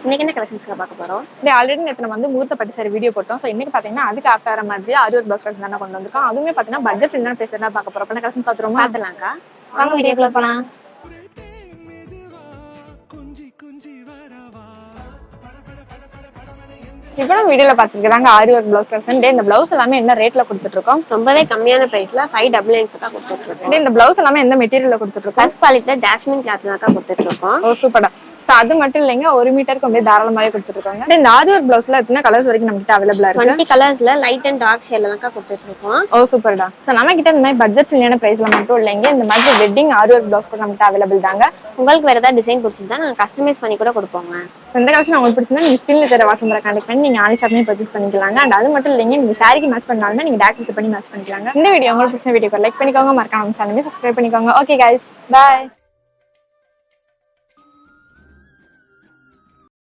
இன்னைக்கு என்ன கலெக்ஷன்ஸ்ல பார்க்க போறோம்? ஆல்ரெடி நேத்து நம்ம வந்து முகூர்த்த பட்டு சாரி வீடியோ போட்டோம். ஸோ இன்னைக்கு பாத்தீங்கன்னா அதுக்கு ஆஃப்டர் மாதிரி அது ஒரு பிளவுஸ் தானே கொண்டு வந்திருக்கோம். அதுவுமே பாத்தீங்கன்னா பட்ஜெட் ஃப்ரெண்ட்லியான பிரைஸ் தான் பார்க்க போறோம். கலெக்ஷன் பாத்துருவோமா? பார்த்துலாம்க்கா. வாங்க வீடியோக்குள்ள போலாம். இப்போ நம்ம வீடியோல பாத்துருக்காங்க ஆரி ஒர்க் பிளவுஸ் கலெக்ஷன். இந்த பிளவுஸ் எல்லாமே என்ன ரேட்ல கொடுத்துட்டு இருக்கோம்? ரொம்பவே கம்மியான பிரைஸ்ல 599 தான் கொடுத்துட்டு இருக்கோம். இந்த பிளவுஸ் எல்லாமே எந்த மெட்டீரியல்ல கொடுத்துட்டு இருக்கோம்? ஃபர்ஸ்ட் குவாலிட்டில ஜாஸ்மின் கிளாத்ல தான் கொடுத்துட்டு இருக்கோம். ஓ சூப்பரா. அது மட்டும் இல்லைங்க, 1 மீட்டருக்கு அப்படியே தாராளமாவே கொடுத்துருக்காங்க. இந்த ஆரி ஒர்க் பிளவுஸ்ல எத்தனை கலர்ஸ் வரைக்கும் நம்ம கிட்ட அவைலபிளா இருக்கு? 20 கலர்ஸ்ல லைட் அண்ட் டார்க் ஷேட்ல தான் கொடுத்துட்டு இருக்கோம். ஓ சூப்பர்டா. சோ நம்ம கிட்ட இந்த மாதிரி பட்ஜெட் ஃப்ரெண்ட்லியான பிரைஸ்ல மட்டும் இல்லைங்க, இந்த மாதிரி வெட்டிங் ஆரி ஒர்க் பிளவுஸ் கூட நம்ம கிட்ட அவைலபிள் தாங்க. உங்களுக்கு வேற ஏதாவது டிசைன் பிடிச்சிருந்தா நாங்க கஸ்டமைஸ் பண்ணி கூட கொடுப்போங்க. இந்த கலெக்ஷன் உங்களுக்கு பிடிச்சிருந்தா நீங்க ஸ்கிரீன்ல தெரிய வாட்ஸ்அப் நம்பரை கான்டாக்ட் பண்ணி நீங்க ஆன்லைன் ஷாப்பிங் பர்ச்சேஸ் பண்ணிக்கலாங்க. அண்ட் அது மட்டும் இல்லைங்க, நீங்க சாரிக்கு மேட்ச் பண்ணாலுமே நீங்க டைரக்ட் விசிட் பண்ணி மேட்ச் பண்ணிக்கலாங்க. இந்த வீடியோ உங்களுக்கு பிடிச்ச வீடியோக்கு லைக் பண்ணிக்கோங்க, மறக்காம சேனலை சப்ஸ்கிரைப் பண்ணிக்கோங்க. Okay guys, by.